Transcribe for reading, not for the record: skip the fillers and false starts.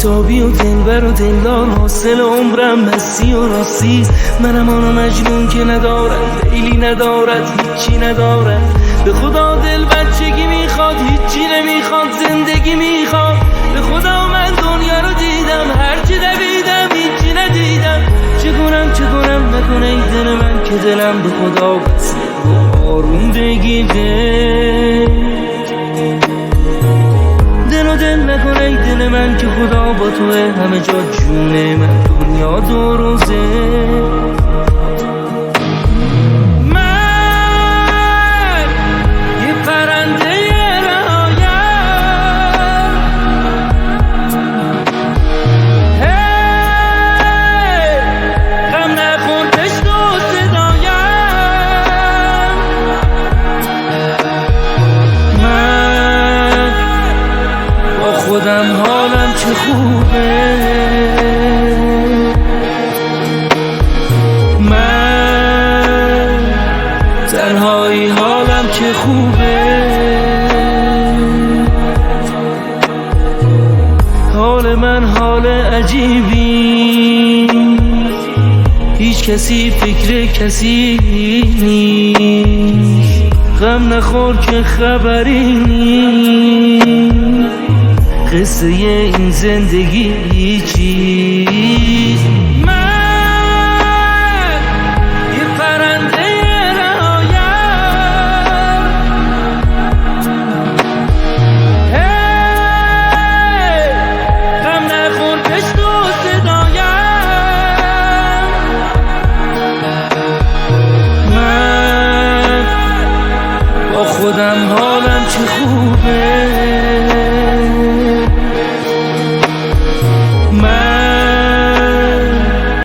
بیتابی و دلبر و دلدار، حاصل عمرم مستی و راستی. منم آن مجنون که ندارد لیلی، ندارد هیچی ندارد. به خدا دل بچگی میخواد، هیچی نمیخواد، زندگی میخواد. به خدا من دنیا رو دیدم، هرچی دویدم هیچی ندیدم. چه کنم نکنه ای دل من که دلم به خدا بسه و آروم بگیره. دل نکنه ای دل من که خدا با توه، همه جا جونه من، دنیا دو روزه. من یه پرنده رهایم، غم نخور پشت و صدایم. من با خودم حالم چه خوبه، من تنهایی حالم چه خوبه. حال من حال عجیبی، هیچ کسی فکر کسی نیست. غم نخور که خبری نیست، قصه این زندگی چیست.